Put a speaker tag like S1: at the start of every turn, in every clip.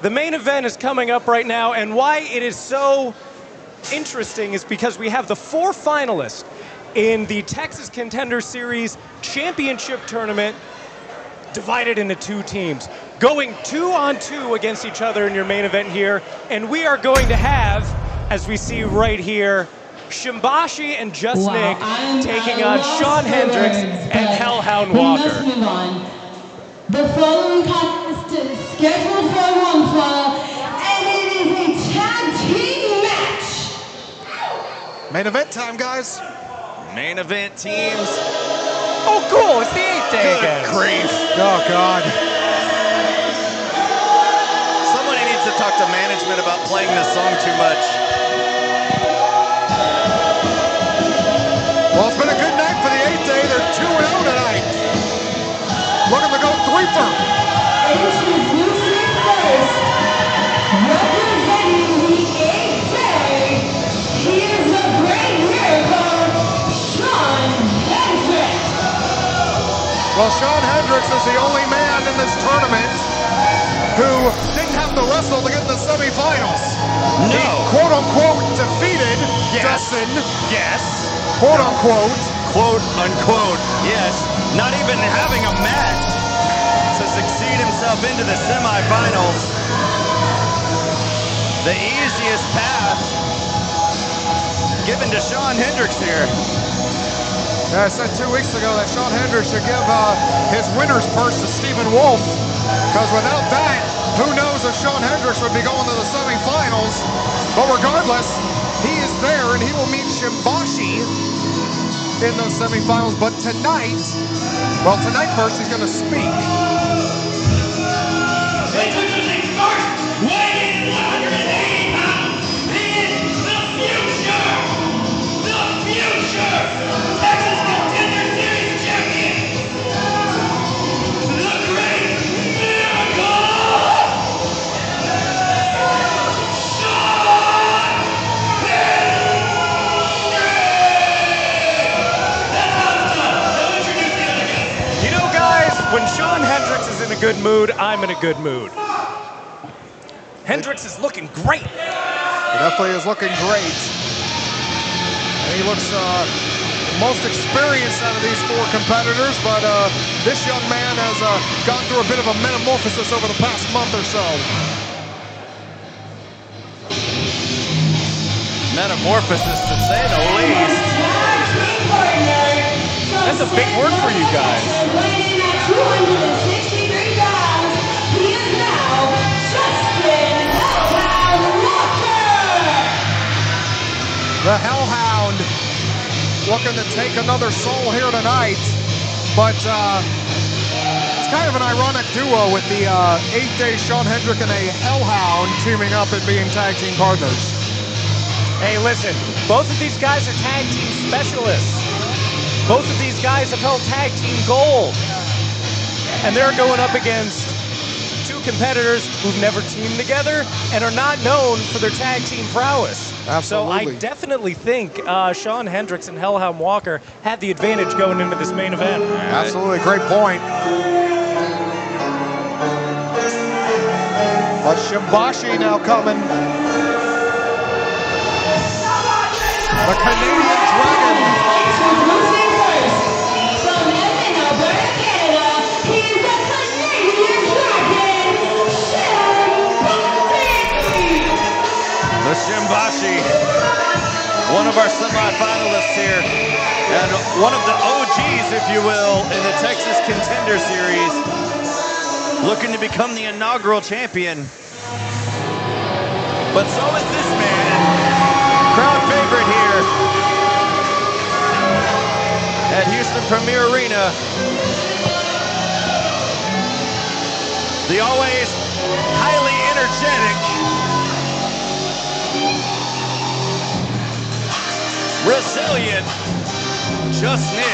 S1: The main event is coming up right now, and why it is so interesting is because we have the 4 finalists in the Texas Contenders Series Championship Tournament divided into 2 teams, going 2-on-2 against each other in your main event here. And we are going to have, as we see right here, Shimbashi and Just Nick taking on Shawn Hendrix and Hellhound Walker.
S2: We must move on. The following contest is scheduled for one fall, and it is a tag team match.
S3: Main event time, guys.
S4: Main event teams.
S1: Oh, cool! It's the 8th day again.
S4: Good grief.
S3: Oh, God.
S4: Somebody needs to talk to management about playing this song too much.
S3: Well, it's been a good night for the 8th day. They're 2-0 tonight. Looking to go 3-for.
S2: Introducing first, representing the 8th day, he is the great miracle, Shawn Hendrix.
S3: Well, Shawn Hendrix is the only man in this tournament who didn't have to wrestle to get in the semifinals.
S4: No.
S3: He, quote-unquote, defeated Dustin.
S4: Yes.
S3: Quote-unquote.
S4: Quote-unquote. Yes. Not even having a match to succeed himself into the semifinals. The easiest path given to Shawn Hendrix here.
S3: Yeah, I said 2 weeks ago that Shawn Hendrix should give his winner's purse to Stephen Wolf, because without that, who knows if Shawn Hendrix would be going to the semifinals. But regardless, he is there, and he will meet Shimbashi in those semifinals. But tonight, well, tonight first, he's going to speak.
S5: Introducing first, weighing 180 pounds, he is the future, Texas Contender Series champion, the great miracle, Shawn Hendrix.
S1: You know, guys, when Shawn Hendrix is in a good mood, I'm in a good mood. Hendrix is looking great.
S3: He definitely is looking great. And he looks most experienced out of these 4 competitors, but this young man has gone through a bit of a metamorphosis over the past month or so.
S4: Metamorphosis, to say the least.
S1: That's a big word for you guys.
S2: Weighing at 263 pounds, he is now Justin Hellhound Walker.
S3: The Hellhound looking to take another soul here tonight, but it's kind of an ironic duo with the 8th day Shawn Hendrix and a Hellhound teaming up and being tag team partners.
S1: Hey, listen, both of these guys are tag team specialists. Both of these guys have held tag team gold. And they're going up against 2 competitors who've never teamed together and are not known for their tag team prowess.
S3: Absolutely.
S1: So I definitely think Shawn Hendrix and Hellhound Walker had the advantage going into this main event.
S3: Absolutely, great point. But Shimbashi now coming. The Canadian Dragon.
S2: Introducing first, from Edmonton, Alberta, Canada, he is the Canadian Dragon, Shimbashi.
S4: The Shimbashi, one of our semifinalists here, and one of the OGs, if you will, in the Texas Contender Series, looking to become the inaugural champion. But so is this man, crowd favorite here at Houston Premier Arena. The always highly energetic, resilient Just Nick.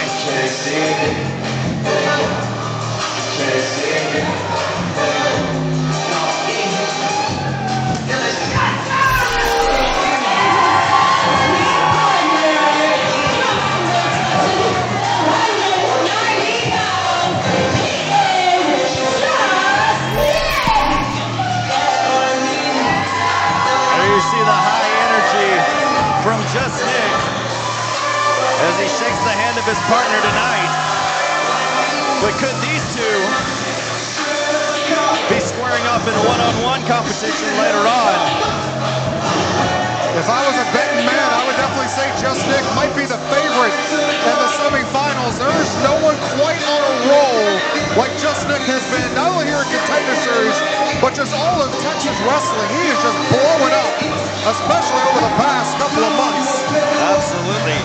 S4: the hand of his partner tonight. But could these two be squaring off in a one-on-one competition later on?
S3: If I was a betting man, I would definitely say Just Nick might be the favorite in the semifinals. There's no one quite on a roll like Just Nick has been, not only here in Contender Series, but just all of Texas wrestling. He is just blowing up, especially over the past couple of months.
S4: Absolutely.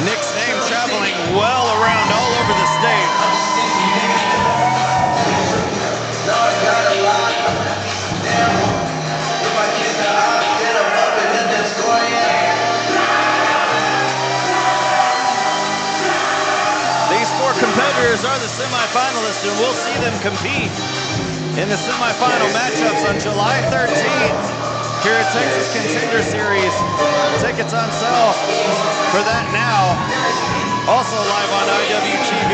S4: Nick's name traveling well around all over the state. These four competitors are the semifinalists, and we'll see them compete in the semifinal matchups on July 13th here at Texas Contender Series. Tickets on sale for that now. Also live on IWTV.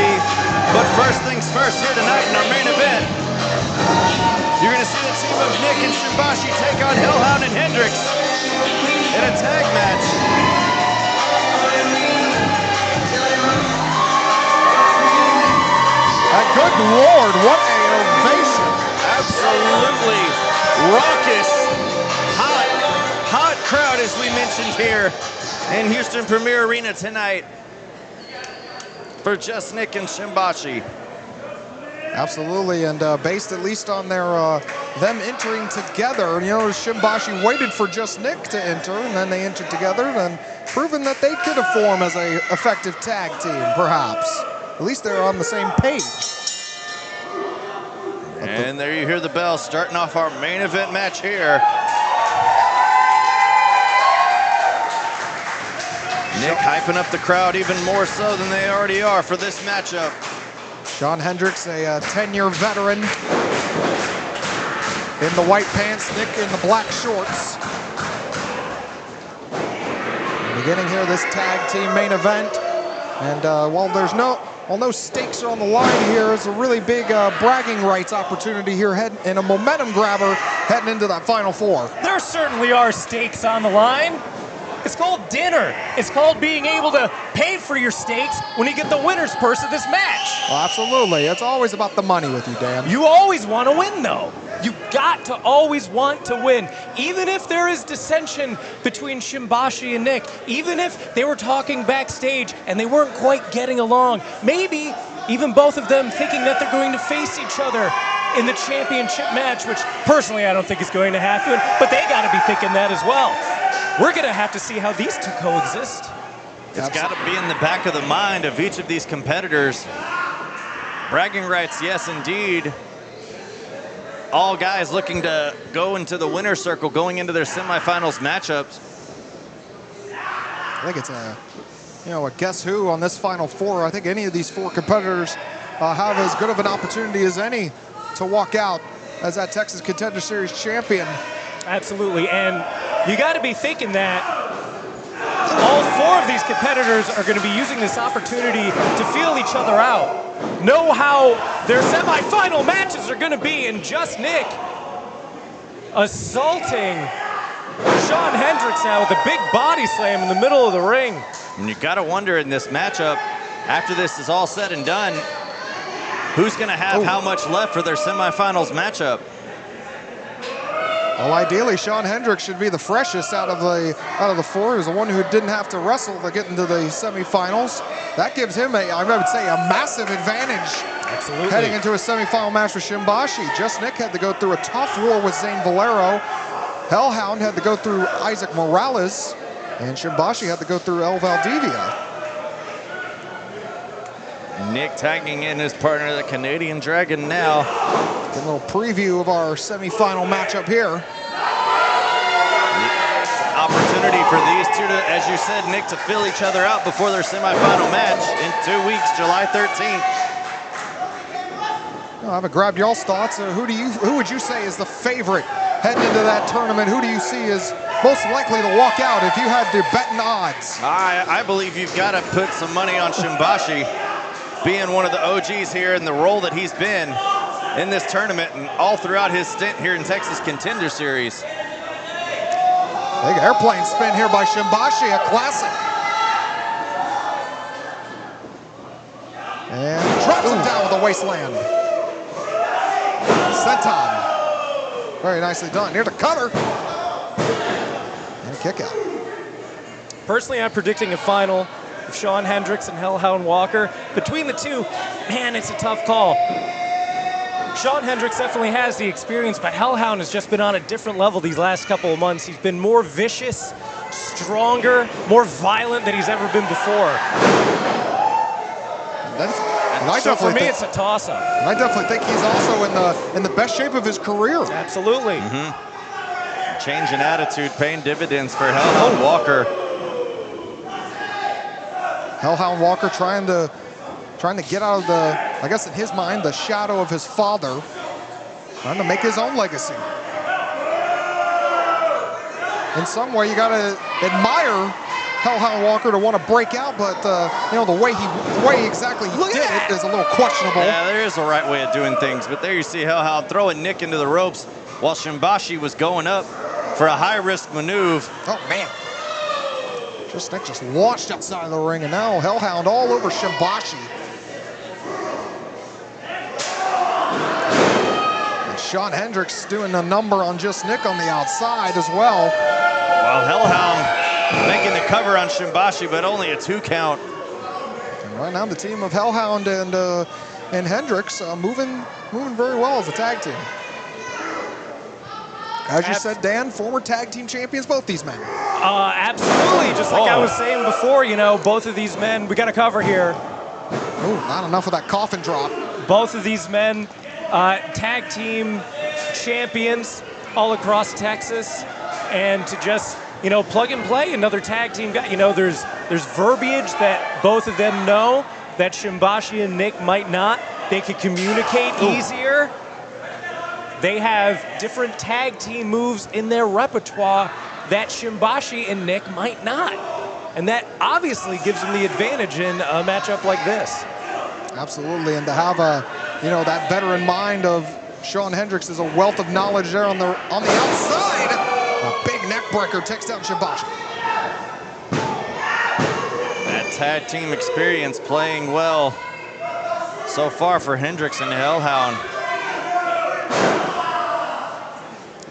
S4: But first things first, here tonight in our main event, you're going to see the team of Nick and Shimbashi take on Hellhound and Hendrix in a tag match.
S3: Good Lord, what an ovation.
S4: Absolutely raucous, hot crowd, as we mentioned here in Houston Premier Arena tonight for Just Nick and Shimbashi.
S3: Absolutely, and based at least on their them entering together, you know, Shimbashi waited for Just Nick to enter, and then they entered together, and proven that they could have formed as an effective tag team, perhaps. At least they're on the same page.
S4: And there you hear the bell starting off our main event match here. Nick hyping up the crowd even more so than they already are for this matchup.
S3: Shawn Hendrix, a 10-year veteran in the white pants, Nick in the black shorts. Beginning here this tag team main event. And while no stakes are on the line here, it's a really big bragging rights opportunity here and a momentum grabber heading into that Final Four.
S1: There certainly are stakes on the line. It's called dinner. It's called being able to pay for your steaks when you get the winner's purse of this match.
S3: Well, absolutely. It's always about the money with you, Dan.
S1: You always want to win, though. You got to always want to win. Even if there is dissension between Shimbashi and Nick, even if they were talking backstage and they weren't quite getting along, maybe even both of them thinking that they're going to face each other in the championship match, which personally I don't think is going to happen, but they got to be thinking that as well. We're going to have to see how these two coexist.
S4: It's got to be in the back of the mind of each of these competitors. Bragging rights, yes, indeed. All guys looking to go into the winner's circle, going into their semifinals matchups.
S3: I think it's a guess who on this Final Four. I think any of these four competitors have as good of an opportunity as any to walk out as that Texas Contender Series champion.
S1: Absolutely, and you got to be thinking that all four of these competitors are going to be using this opportunity to feel each other out, know how their semifinal matches are going to be, and Just Nick assaulting Shawn Hendrix now with a big body slam in the middle of the ring.
S4: And you got to wonder in this matchup, after this is all said and done, who's going to have how much left for their semifinals matchup?
S3: Well, ideally, Shawn Hendrix should be the freshest out of the four. He's the one who didn't have to wrestle to get into the semifinals. That gives him I would say, a massive advantage.
S1: Absolutely.
S3: Heading into a semifinal match with Shimbashi. Just Nick had to go through a tough war with Zane Valero. Hellhound had to go through Isaac Morales, and Shimbashi had to go through El Valdivia.
S4: Nick tagging in his partner, the Canadian Dragon now.
S3: A little preview of our semifinal matchup here.
S4: Opportunity for these two to, as you said, Nick, to fill each other out before their semifinal match in 2 weeks, July 13th.
S3: I haven't grabbed y'all's thoughts. Who would you say is the favorite heading into that tournament? Who do you see is most likely to walk out if you had the betting odds?
S4: I believe you've got to put some money on Shimbashi, being one of the OGs here in the role that he's been in this tournament and all throughout his stint here in Texas Contender Series.
S3: Big airplane spin here by Shimbashi, a classic. the waistland. Senton. Very nicely done. Near the cutter. And a kick out.
S1: Personally, I'm predicting a final of Shawn Hendrix and Hellhound Walker. Between the two, man, it's a tough call. Shawn Hendrix definitely has the experience, but Hellhound has just been on a different level these last couple of months. He's been more vicious, stronger, more violent than he's ever been before. So for me, it's a toss-up.
S3: I definitely think he's also in the best shape of his career.
S1: Absolutely.
S4: Change in attitude, paying dividends for Hellhound Walker.
S3: Hellhound Walker trying to get out of the, I guess in his mind, the shadow of his father, trying to make his own legacy. In some way, you gotta admire Hellhound Walker to want to break out, but you know, the way exactly he did it is a little questionable.
S4: Yeah, there is a right way of doing things, but there you see Hellhound throwing Nick into the ropes while Shimbashi was going up for a high-risk maneuver.
S3: Oh man. Nick just launched outside of the ring, and now Hellhound all over Shimbashi. And Shawn Hendrix doing a number on just Nick on the outside as well.
S4: While Hellhound making the cover on Shimbashi, but only a 2 count.
S3: And right now the team of Hellhound and Hendrix moving very well as a tag team. As you said, Dan, former tag team champions, both these men.
S1: Absolutely. Just like I was saying before, you know, both of these men, we got to cover here.
S3: Oh, not enough of that coffin drop.
S1: Both of these men, tag team champions all across Texas. And to just, you know, plug and play another tag team guy. You know, there's verbiage that both of them know that Shimbashi and Nick might not. They could communicate easier. They have different tag team moves in their repertoire that Shimbashi and Nick might not. And that obviously gives them the advantage in a matchup like this.
S3: Absolutely, and to have that veteran mind of Shawn Hendrix is a wealth of knowledge there on the outside. A big neck breaker takes down Shimbashi.
S4: That tag team experience playing well so far for Hendrix and Hellhound.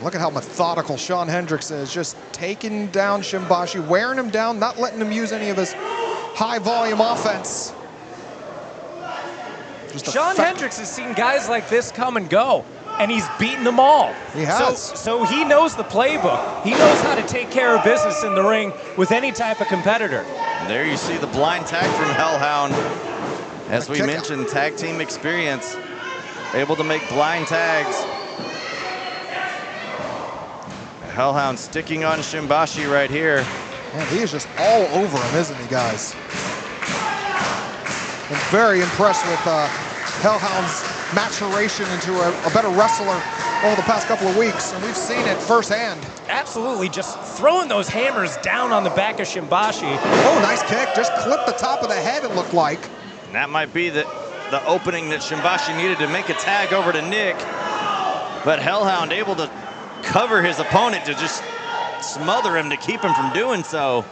S3: Look at how methodical Shawn Hendrix is, just taking down Shimbashi, wearing him down, not letting him use any of his high-volume offense.
S1: Shawn Hendrix has seen guys like this come and go, and he's beaten them all.
S3: He has.
S1: So he knows the playbook. He knows how to take care of business in the ring with any type of competitor.
S4: And there you see the blind tag from Hellhound. As we mentioned, tag team experience, able to make blind tags. Hellhound sticking on Shimbashi right here.
S3: Man, he is just all over him, isn't he, guys? I'm very impressed with Hellhound's maturation into a better wrestler over the past couple of weeks, and we've seen it firsthand.
S1: Absolutely, just throwing those hammers down on the back of Shimbashi.
S3: Oh, nice kick. Just clipped the top of the head, it looked like.
S4: And that might be the opening that Shimbashi needed to make a tag over to Nick. But Hellhound able to cover his opponent to just smother him to keep him from doing so.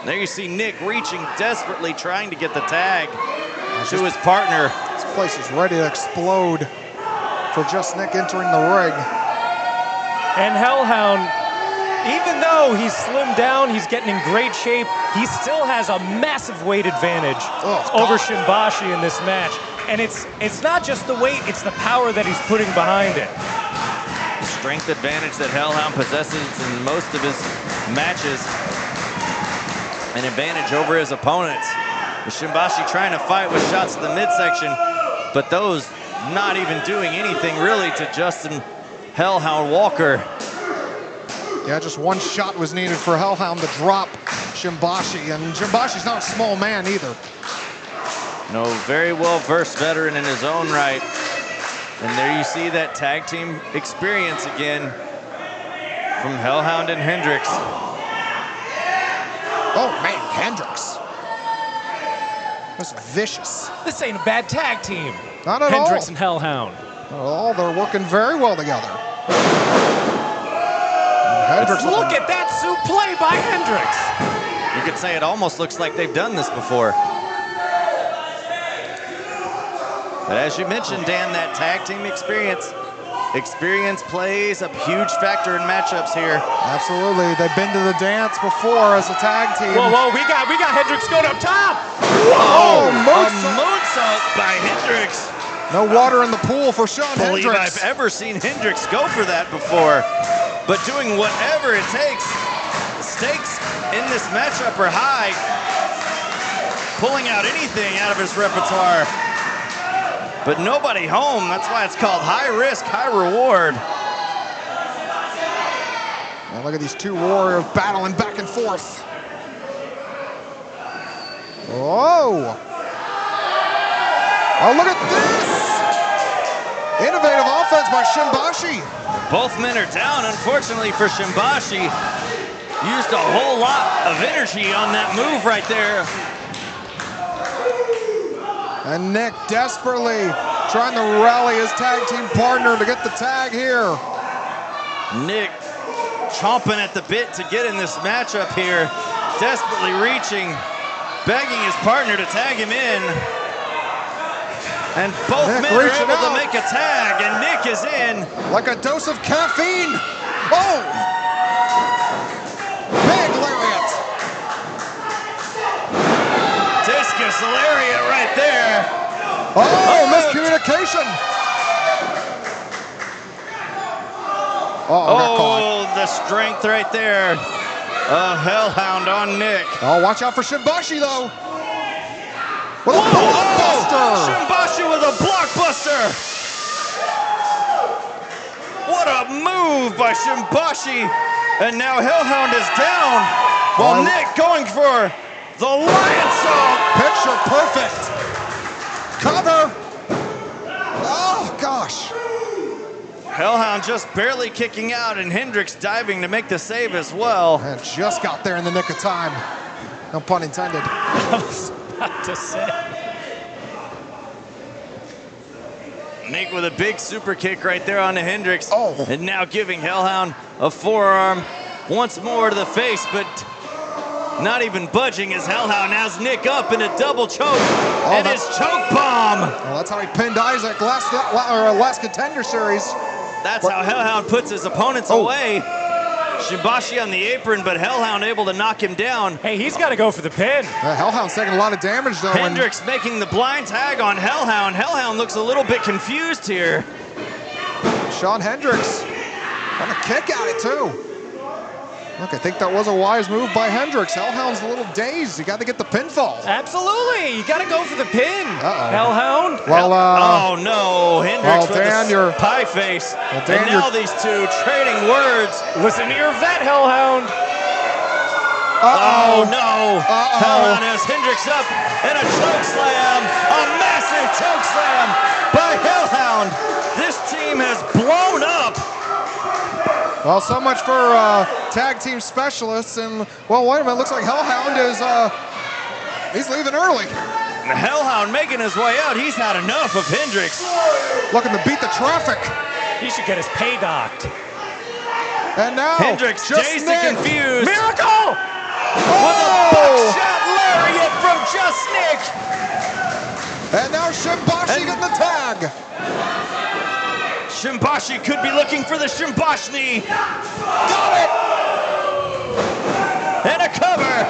S4: There you see Nick reaching desperately, trying to get the tag to his partner.
S3: This place is ready to explode for just Nick entering the ring.
S1: And Hellhound, even though he's slimmed down, he's getting in great shape, he still has a massive weight advantage over Shimbashi in this match. And it's not just the weight, it's the power that he's putting behind it.
S4: The strength advantage that Hellhound possesses in most of his matches. An advantage over his opponents. Shimbashi trying to fight with shots to the midsection, but those not even doing anything really to Justin Hellhound Walker.
S3: Yeah, just one shot was needed for Hellhound to drop Shimbashi, and Shimbashi's not a small man either.
S4: No, very well-versed veteran in his own right. And there you see that tag team experience again from Hellhound and Hendrix.
S3: Oh man, Hendrix. That's vicious.
S1: This ain't a bad tag team.
S3: Not at all.
S1: Hendrix and Hellhound.
S3: Not at all. They're working very well together. Hendrix,
S1: look at that suplex by Hendrix.
S4: You could say it almost looks like they've done this before. But as you mentioned, Dan, that tag team experience plays a huge factor in matchups here.
S3: Absolutely. They've been to the dance before as a tag team.
S1: Whoa, we got Hendrix going up top.
S3: Whoa!
S4: A moonsault by Hendrix.
S3: No water in the pool for Shawn
S4: I believe
S3: Hendrix.
S4: I've ever seen Hendrix go for that before. But doing whatever it takes. The stakes in this matchup are high. Pulling out anything out of his repertoire. But nobody home. That's why it's called high risk, high reward.
S3: And look at these two warriors battling back and forth. Whoa! Oh, look at this! Innovative offense by Shimbashi.
S4: Both men are down, unfortunately for Shimbashi. Used a whole lot of energy on that move right there.
S3: And Nick desperately trying to rally his tag team partner to get the tag here.
S4: Nick chomping at the bit to get in this matchup here. Desperately reaching, begging his partner to tag him in. And both men are able to make a tag, and Nick is in.
S3: Like a dose of caffeine. Oh! Big lariat.
S4: Discus lariat right there.
S3: Oh, miscommunication. Got caught.
S4: Oh, the strength right there. A Hellhound on Nick.
S3: Oh, watch out for Shimbashi, though. With a blockbuster.
S4: Shimbashi with a blockbuster. What a move by Shimbashi. And now Hellhound is down. While Nick going for the lion salt.
S3: Picture perfect. Cover. Oh, gosh.
S4: Hellhound just barely kicking out, and Hendrix diving to make the save as well.
S3: And just got there in the nick of time. No pun intended.
S1: I was about to say.
S4: Nick with a big super kick right there on the Hendrix.
S3: Oh.
S4: And now giving Hellhound a forearm once more to the face, but not even budging as Hellhound has Nick up in a double choke. And his choke bomb.
S3: Well, that's how he pinned Isaac last Contender Series.
S4: That's how Hellhound puts his opponents away. Shimbashi on the apron, but Hellhound able to knock him down.
S1: Hey, he's got to go for the pin.
S3: Hellhound's taking a lot of damage, though.
S4: Hendrix making the blind tag on Hellhound. Hellhound looks a little bit confused here.
S3: Shawn Hendrix on a kick at it, too. Look, I think that was a wise move by Hendrix. Hellhound's a little dazed. You got to get the pinfall.
S1: Absolutely. You got to go for the pin.
S3: Uh-oh.
S1: Hellhound.
S3: Well,
S4: oh, no. Hendrix with
S3: Dan,
S4: a pie face.
S3: Dan,
S4: and now these two trading words.
S1: Listen to your vet, Hellhound.
S4: Oh, no. Hellhound has Hendrix up and a choke slam. A massive choke slam by Hellhound. This team has blown up.
S3: Well, so much for tag team specialists. And, well, wait a minute. Looks like Hellhound is, he's leaving early.
S4: The Hellhound making his way out. He's had enough of Hendrix.
S3: Looking to beat the traffic.
S1: He should get his pay docked.
S3: And now,
S4: Hendrix dazed and confused.
S1: Miracle!
S4: With a buckshot lariat from Just Nick.
S3: And now Shimbashi getting the tag.
S4: Shimbashi could be looking for the Shimbashi.
S3: Got it!
S4: And a cover.